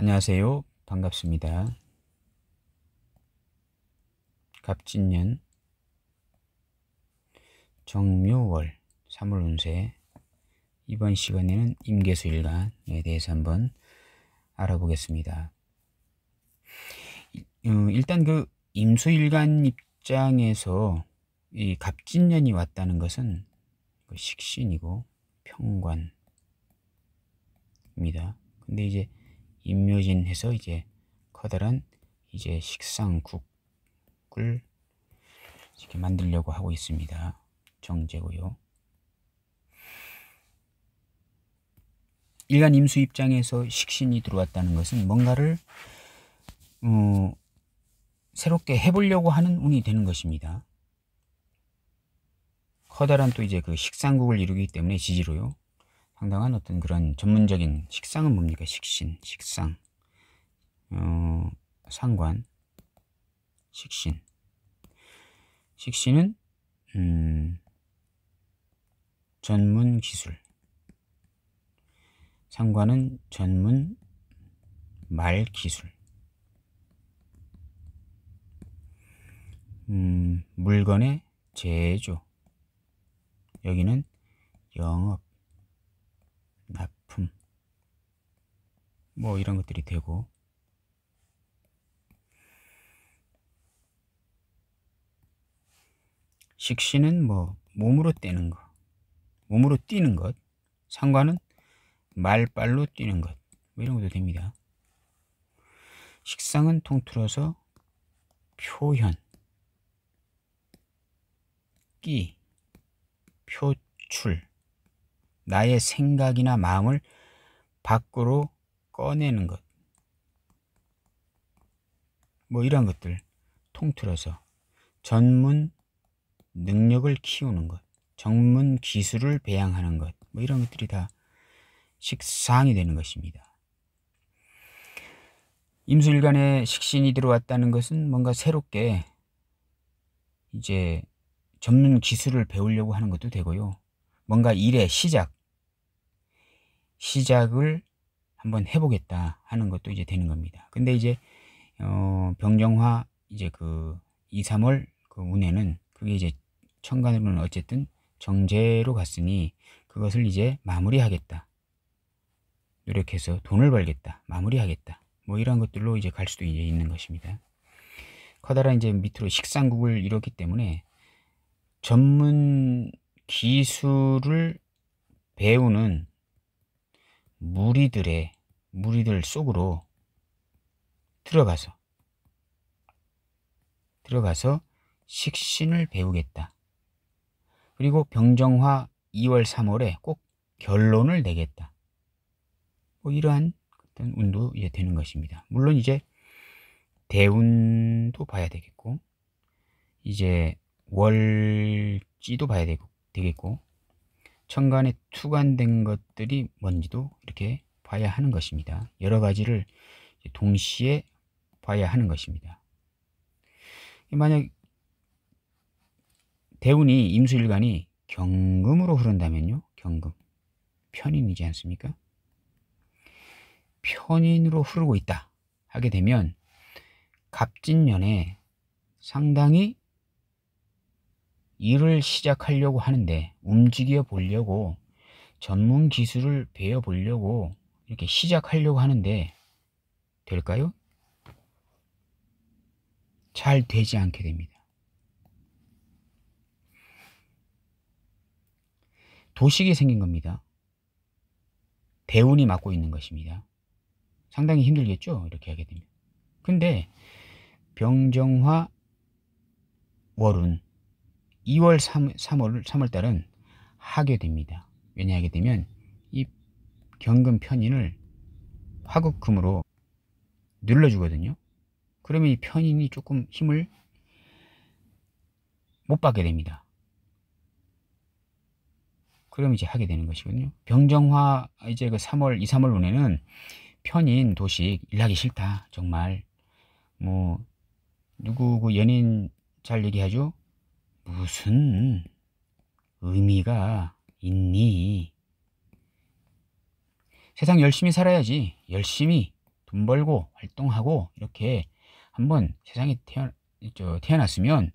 안녕하세요. 반갑습니다. 갑진년 정묘월 3월 운세, 이번 시간에는 임계수일간에 대해서 한번 알아보겠습니다. 일단 그 임수일간 입장에서 이 갑진년이 왔다는 것은 식신이고 평관입니다. 근데 이제 임묘진해서 이제 커다란 이제 식상국을 이렇게 만들려고 하고 있습니다. 정제고요. 일간 임수 입장에서 식신이 들어왔다는 것은 뭔가를 새롭게 해보려고 하는 운이 되는 것입니다. 커다란 또 이제 그 식상국을 이루기 때문에 지지로요. 상당한 어떤 그런 전문적인 식상은 뭡니까? 식신, 식상, 상관, 식신. 식신은 전문 기술, 상관은 전문 말 기술, 물건의 제조, 여기는 영업, 납품, 뭐 이런 것들이 되고, 식신은 뭐 몸으로 떼는 거, 몸으로 뛰는 것, 상관은 말빨로 뛰는 것, 뭐 이런 것도 됩니다. 식상은 통틀어서 표현, 끼, 표출, 나의 생각이나 마음을 밖으로 꺼내는 것, 뭐 이런 것들 통틀어서 전문 능력을 키우는 것, 전문 기술을 배양하는 것, 뭐 이런 것들이 다 식상이 되는 것입니다. 임수일간에 식신이 들어왔다는 것은 뭔가 새롭게 이제 전문 기술을 배우려고 하는 것도 되고요. 뭔가 일의 시작을 한번 해보겠다 하는 것도 이제 되는 겁니다. 근데 이제 병정화 이제 그 2, 3월 그 운에는 그게 이제 천간으로는 어쨌든 정제로 갔으니 그것을 이제 마무리하겠다, 노력해서 돈을 벌겠다, 마무리하겠다, 뭐 이런 것들로 이제 갈 수도 이제 있는 것입니다. 커다란 이제 밑으로 식상국을 이뤘기 때문에 전문 기술을 배우는 무리들 속으로 들어가서 식신을 배우겠다. 그리고 병정화 2월 3월에 꼭 결론을 내겠다. 뭐 이러한 어떤 운도 이제 되는 것입니다. 물론 이제 대운도 봐야 되겠고, 이제 월지도 봐야 되겠고, 천간에 투관된 것들이 뭔지도 이렇게 봐야 하는 것입니다. 여러 가지를 동시에 봐야 하는 것입니다. 만약 대운이 임수일간이 경금으로 흐른다면요, 경금 편인이지 않습니까? 편인으로 흐르고 있다 하게 되면 갑진년에 상당히 일을 시작하려고 하는데, 움직여 보려고, 전문 기술을 배워 보려고 이렇게 시작하려고 하는데 될까요? 잘 되지 않게 됩니다. 도식이 생긴 겁니다. 대운이 맡고 있는 것입니다. 상당히 힘들겠죠, 이렇게 하게 되면. 근데 병정화 월은 2월 3월 달은 하게 됩니다. 왜냐 하게 되면 이 경금 편인을 화극금으로 눌러주거든요. 그러면 이 편인이 조금 힘을 못 받게 됩니다. 그럼 이제 하게 되는 것이거든요. 병정화 이제 그 3월 2, 3월 운에는 편인 도식 일하기 싫다, 정말 뭐 누구 그 연인 잘 얘기하죠. 무슨 의미가 있니? 세상 열심히 살아야지. 열심히 돈 벌고 활동하고 이렇게 한번 세상에 태어났으면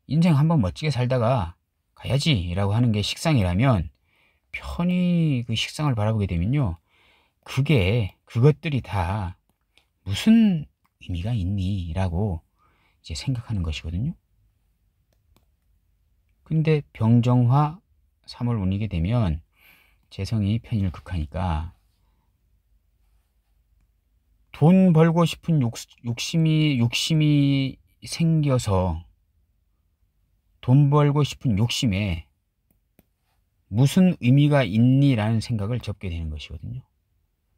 인생 한번 멋지게 살다가 가야지 라고 하는 게 식상이라면, 편히 그 식상을 바라보게 되면요, 그것들이 다 무슨 의미가 있니? 라고 이제 생각하는 것이거든요. 근데 병정화 3월 운이게 되면 재성이 편인을 극하니까 돈 벌고 싶은 욕심이 생겨서 돈 벌고 싶은 욕심에 무슨 의미가 있니라는 생각을 접게 되는 것이거든요.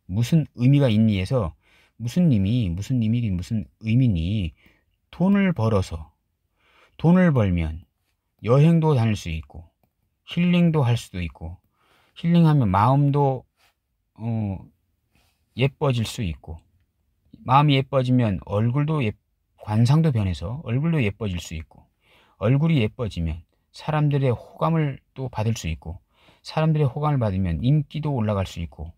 무슨 의미가 있니에서 무슨 의미긴 무슨 의미니, 돈을 벌면 여행도 다닐 수 있고 힐링도 할 수도 있고, 힐링하면 마음도 예뻐질 수 있고, 마음이 예뻐지면 관상도 변해서 얼굴도 예뻐질 수 있고, 얼굴이 예뻐지면 사람들의 호감을 또 받을 수 있고, 사람들의 호감을 받으면 인기도 올라갈 수 있고,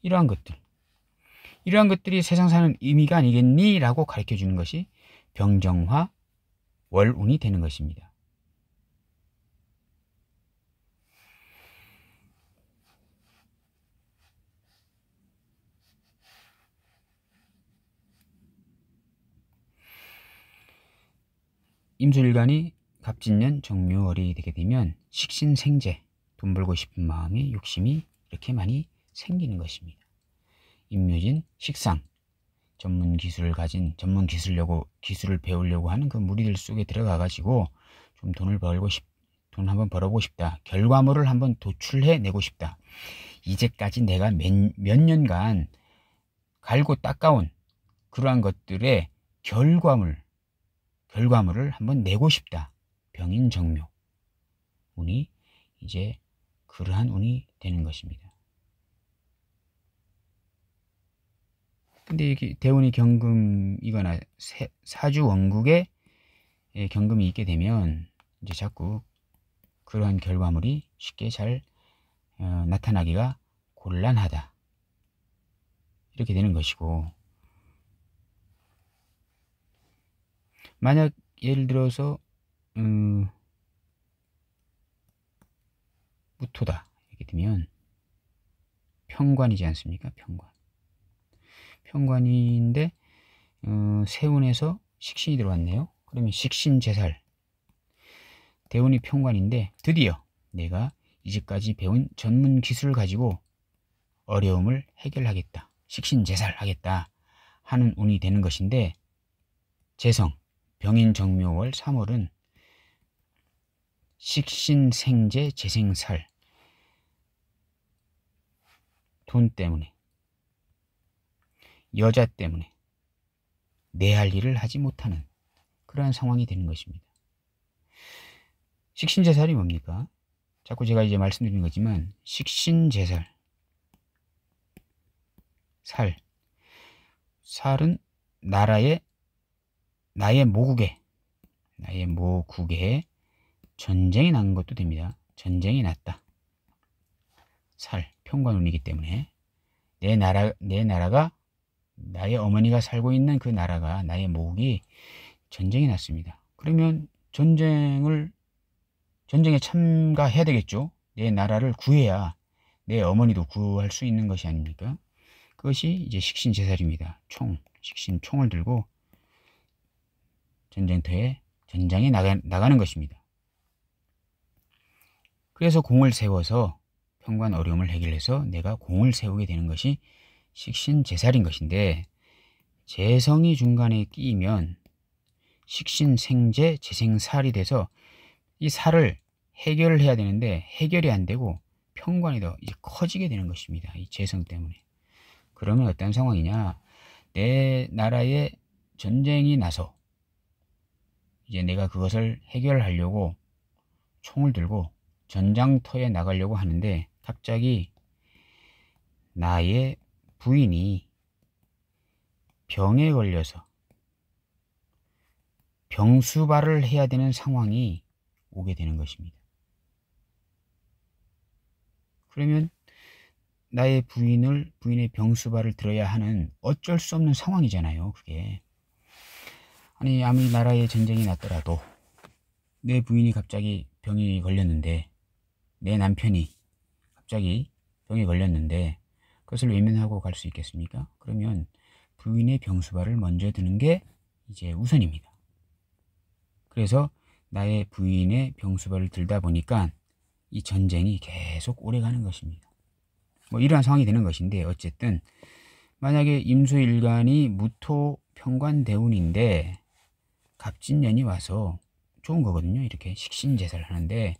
이러한 것들이 세상 사는 의미가 아니겠니? 라고 가르쳐 주는 것이 병정화 월운이 되는 것입니다. 임술일간이 갑진년 정묘월이 되게 되면 식신생재, 돈 벌고 싶은 마음의 욕심이 이렇게 많이 생기는 것입니다. 임묘진 식상, 전문 기술을 배우려고 하는 그 무리들 속에 들어가 가지고 좀 돈 한번 벌어보고 싶다, 결과물을 한번 도출해 내고 싶다, 이제까지 내가 몇 년간 갈고 닦아온 그러한 것들의 결과물을 한번 내고 싶다. 병인정묘 운이 이제 그러한 운이 되는 것입니다. 근데 이게 대운이 경금이거나 사주 원국에 경금이 있게 되면 이제 자꾸 그러한 결과물이 쉽게 잘 나타나기가 곤란하다, 이렇게 되는 것이고, 만약 예를 들어서 무토다 이렇게 되면 평관이지 않습니까? 평관인데 세운에서 식신이 들어왔네요. 그러면 식신제살, 대운이 평관인데 드디어 내가 이제까지 배운 전문 기술을 가지고 어려움을 해결하겠다, 식신제살하겠다 하는 운이 되는 것인데, 재성 병인정묘월 3월은 식신생재 재생살, 돈 때문에, 여자 때문에 내 할 일을 하지 못하는 그러한 상황이 되는 것입니다. 식신제살이 뭡니까? 자꾸 제가 이제 말씀드리는 거지만, 식신제살, 살은 나의 모국에 전쟁이 난 것도 됩니다. 전쟁이 났다. 평관운이기 때문에 내 나라가, 나의 어머니가 살고 있는 그 나라가, 나의 모국이 전쟁이 났습니다. 그러면 전쟁에 참가해야 되겠죠. 내 나라를 구해야 내 어머니도 구할 수 있는 것이 아닙니까? 그것이 이제 식신제살입니다. 식신총을 들고 전장에 나가는 것입니다. 그래서 공을 세워서 평관 어려움을 해결해서 내가 공을 세우게 되는 것이 식신제살인 것인데, 재성이 중간에 끼면 식신생재 재생살이 돼서 이 살을 해결을 해야 되는데 해결이 안 되고 평관이 더 이제 커지게 되는 것입니다. 이 재성 때문에. 그러면 어떤 상황이냐, 내 나라에 전쟁이 나서 이제 내가 그것을 해결하려고 총을 들고 전장터에 나가려고 하는데, 갑자기 나의 부인이 병에 걸려서 병수발을 해야 되는 상황이 오게 되는 것입니다. 그러면 나의 부인의 병수발을 들어야 하는 어쩔 수 없는 상황이잖아요. 그게. 아니, 아무리 나라에 전쟁이 났더라도 내 부인이 갑자기 병이 걸렸는데, 내 남편이 갑자기 병에 걸렸는데 그것을 외면하고 갈 수 있겠습니까? 그러면 부인의 병수발을 먼저 드는 게 이제 우선입니다. 그래서 나의 부인의 병수발을 들다 보니까 이 전쟁이 계속 오래 가는 것입니다. 뭐 이러한 상황이 되는 것인데, 어쨌든 만약에 임수일간이 무토 평관대운인데 갑진년이 와서 좋은 거거든요. 이렇게 식신제사를 하는데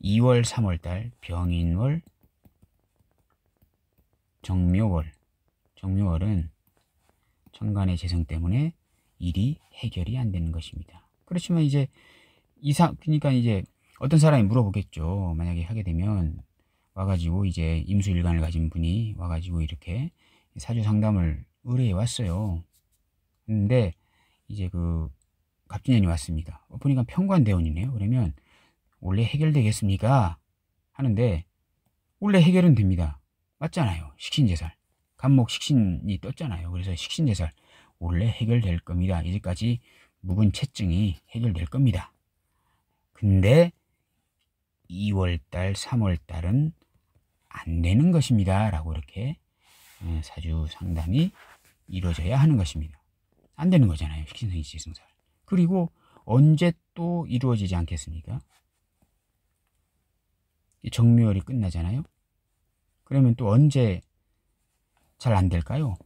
2월 3월달 병인월 정묘월은 천간의 재성 때문에 일이 해결이 안 되는 것입니다. 그렇지만 이제 그러니까 이제 어떤 사람이 물어보겠죠. 만약에 하게 되면 와가지고 이제 임수일간을 가진 분이 와가지고 이렇게 사주 상담을 의뢰해 왔어요. 근데 이제 그 갑진년이 왔습니다. 보니까 평관대운이네요. 그러면 원래 해결되겠습니까? 하는데 원래 해결은 됩니다. 맞잖아요. 식신제살. 간목 식신이 떴잖아요. 그래서 식신제살 원래 해결될 겁니다. 이제까지 묵은 채증이 해결될 겁니다. 근데 2월달, 3월달은 안 되는 것입니다. 라고 이렇게 사주 상담이 이루어져야 하는 것입니다. 안 되는 거잖아요. 식신성이지성살. 그리고 언제 또 이루어지지 않겠습니까? 정묘월이 끝나잖아요. 그러면 또 언제 잘 안 될까요?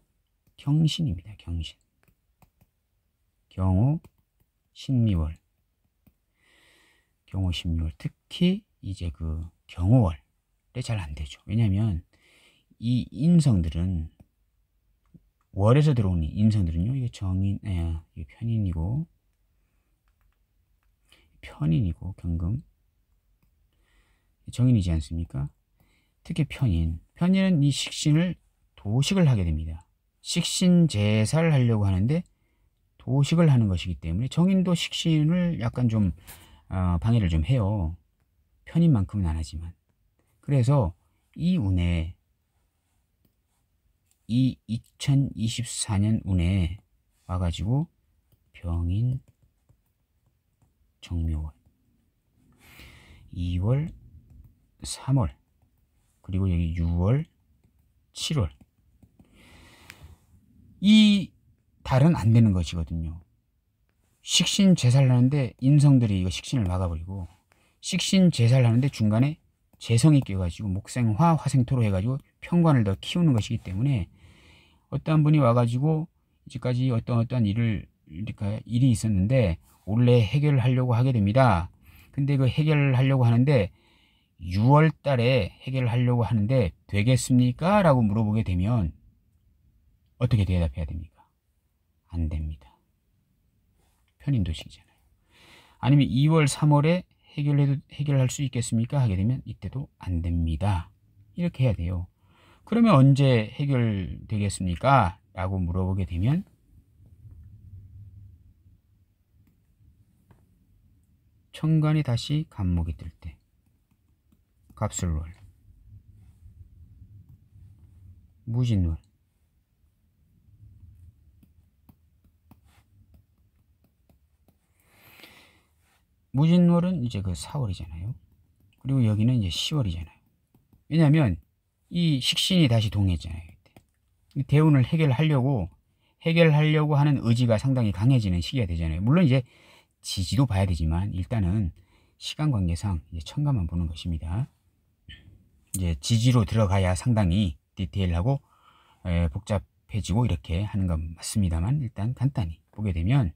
경신입니다. 경신. 경호, 신미월. 경호, 신미월. 특히 이제 그 경호월에 잘 안 되죠. 왜냐하면 이 인성들은, 월에서 들어오는 인성들은요, 이게 이게 편인이고 경금, 정인이지 않습니까? 특히 편인은 이 식신을 도식을 하게 됩니다. 식신제사를 하려고 하는데 도식을 하는 것이기 때문에 정인도 식신을 약간 좀 방해를 좀 해요. 편인만큼은 안 하지만. 그래서 이 운에, 이 2024년 운에 와가지고 병인 정묘월 2월 3월 그리고 여기 6월 7월 이 달은 안 되는 것이거든요. 식신 제사를 하는데 인성들이 이거 식신을 막아버리고, 식신 제사를 하는데 중간에 재성이 껴가지고 목생화 화생토로 해가지고 평관을 더 키우는 것이기 때문에 어떠한 분이 와가지고 이제까지 어떠한 일이 있었는데 원래 해결을 하려고 하게 됩니다. 근데 그 해결을 하려고 하는데 6월 달에 해결을 하려고 하는데 되겠습니까? 라고 물어보게 되면 어떻게 대답해야 됩니까? 안 됩니다. 편인도식이잖아요. 아니면 2월 3월에 해결할 수 있겠습니까? 하게 되면 이때도 안 됩니다. 이렇게 해야 돼요. 그러면 언제 해결되겠습니까? 라고 물어보게 되면 천간이 다시 간목이 뜰 때, 갑술월, 무진월, 무진월은 이제 그 4월이잖아요. 그리고 여기는 이제 10월이잖아요. 왜냐하면 이 식신이 다시 동했잖아요. 대운을 해결하려고 하는 의지가 상당히 강해지는 시기가 되잖아요. 물론 이제 지지도 봐야 되지만 일단은 시간 관계상 이제 천간만 보는 것입니다. 이제 지지로 들어가야 상당히 디테일하고 복잡해지고 이렇게 하는 건 맞습니다만, 일단 간단히 보게 되면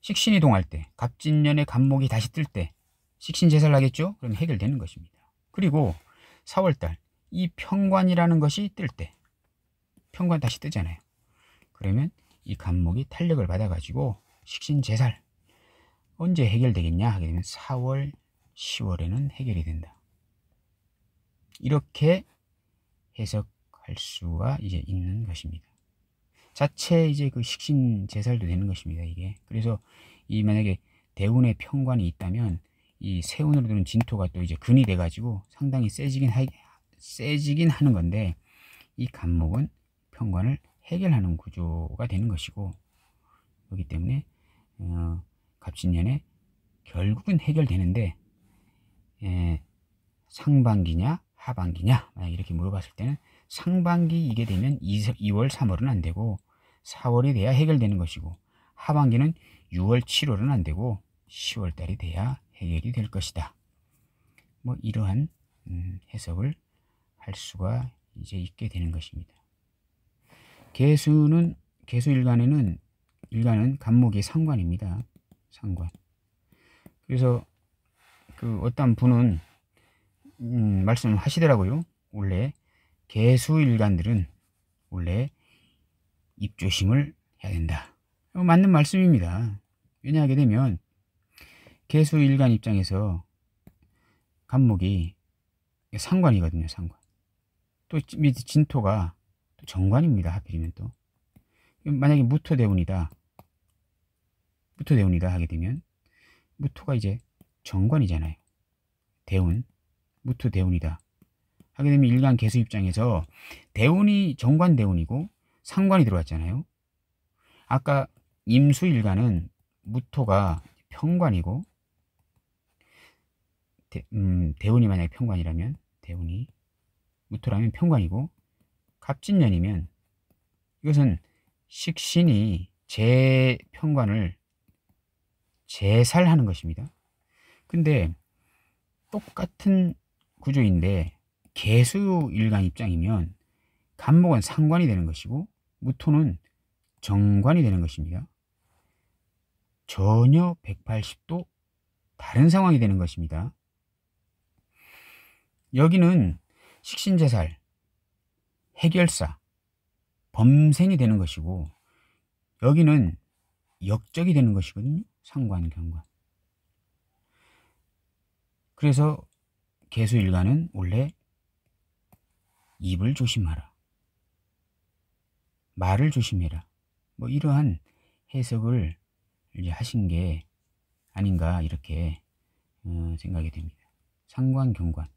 식신이 동할 때, 갑진년의 간목이 다시 뜰 때 식신 제사를 하겠죠? 그럼 해결되는 것입니다. 그리고 4월달 이 평관이라는 것이 뜰 때, 평관 다시 뜨잖아요. 그러면 이 간목이 탄력을 받아가지고 식신 제살 언제 해결되겠냐 하게 되면 4월, 10월에는 해결이 된다. 이렇게 해석할 수가 이제 있는 것입니다. 자체 이제 그 식신 제살도 되는 것입니다. 이게. 그래서 이 만약에 대운의 평관이 있다면 이 세운으로 들은 진토가 또 이제 근이 돼가지고 상당히 세지긴 하는 건데, 이 간목은 편관을 해결하는 구조가 되는 것이고, 그렇기 때문에 갑진년에 결국은 해결되는데, 상반기냐 하반기냐 만약 이렇게 물어봤을 때는 상반기이게 되면 2월 3월은 안 되고 4월이 돼야 해결되는 것이고, 하반기는 6월 7월은 안 되고 10월 달이 돼야 해결이 될 것이다. 뭐 이러한 해석을 할 수가 이제 있게 되는 것입니다. 개수일간은 간목이 상관입니다. 상관. 그래서 그 어떤 분은 말씀을 하시더라고요. 원래 개수일간들은 원래 입조심을 해야 된다. 맞는 말씀입니다. 왜냐하게 되면 개수일간 입장에서 간목이 상관이거든요. 상관. 또 밑에 진토가 또 정관입니다. 하필이면 또 만약에 무토대운이다 하게 되면 무토가 이제 정관이잖아요. 대운, 무토 대운이다 하게 되면 일간 개수 입장에서 대운이 정관 대운이고 상관이 들어왔잖아요. 아까 임수일간은 무토가 편관이고 대운이 만약에 편관이라면 대운이 무토라면 편관이고, 갑진년이면 이것은 식신이 제 편관을 제살하는 것입니다. 근데 똑같은 구조인데 개수일간 입장이면 간목은 상관이 되는 것이고 무토는 정관이 되는 것입니다. 전혀 180도 다른 상황이 되는 것입니다. 여기는 식신제살, 해결사, 범생이 되는 것이고, 여기는 역적이 되는 것이거든요. 상관, 경관. 그래서 개수일간은 원래 입을 조심하라, 말을 조심해라, 뭐 이러한 해석을 이제 하신 게 아닌가 이렇게 생각이 됩니다. 상관, 경관.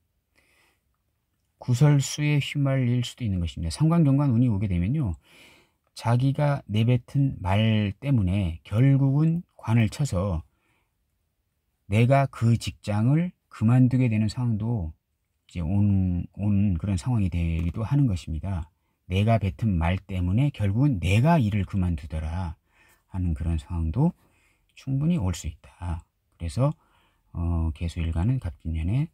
구설수에 휘말릴 수도 있는 것입니다. 상관, 경관 운이 오게 되면요, 자기가 내뱉은 말 때문에 결국은 관을 쳐서 내가 그 직장을 그만두게 되는 상황도 이제 오는 그런 상황이 되기도 하는 것입니다. 내가 뱉은 말 때문에 결국은 내가 일을 그만두더라 하는 그런 상황도 충분히 올 수 있다. 그래서 개수일간은 갑진년에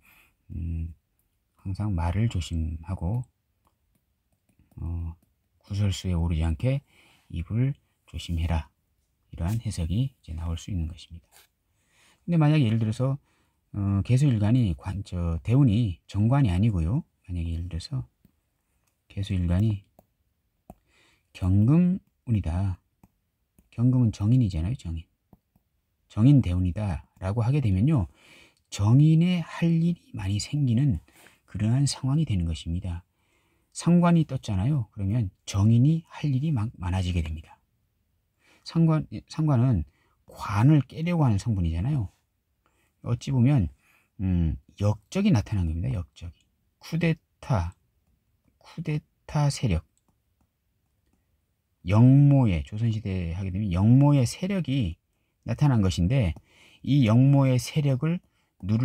항상 말을 조심하고 구설수에 오르지 않게 입을 조심해라, 이러한 해석이 이제 나올 수 있는 것입니다. 근데 만약에 예를 들어서 개수일간이 대운이 정관이 아니고요, 만약에 예를 들어서 개수일간이 경금운이다, 경금은 정인이잖아요. 정인 대운이다 라고 하게 되면요, 정인의 할 일이 많이 생기는 그러한 상황이 되는 것입니다. 상관이 떴잖아요. 그러면 정인이 할 일이 많아지게 됩니다. 상관은 관을 깨려고 하는 성분이잖아요. 어찌 보면 역적이 나타난 겁니다. 역적이. 쿠데타 세력, 영모의, 조선시대 하게 되면 영모의 세력이 나타난 것인데, 이 영모의 세력을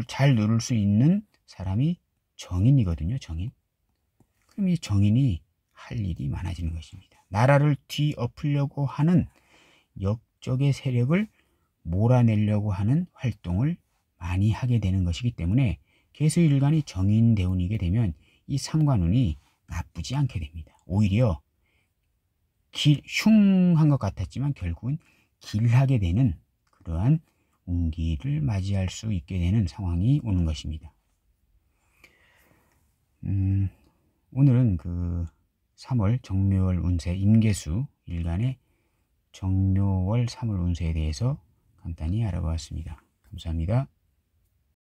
잘 누를 수 있는 사람이 정인이거든요. 정인. 그럼 이 정인이 할 일이 많아지는 것입니다. 나라를 뒤엎으려고 하는 역적의 세력을 몰아내려고 하는 활동을 많이 하게 되는 것이기 때문에 개수일간이 정인대운이게 되면 이 상관운이 나쁘지 않게 됩니다. 오히려 흉한 것 같았지만 결국은 길하게 되는 그러한 운기를 맞이할 수 있게 되는 상황이 오는 것입니다. 오늘은 그 3월 정묘월 운세, 임계수 일간의 정묘월 3월 운세에 대해서 간단히 알아보았습니다. 감사합니다.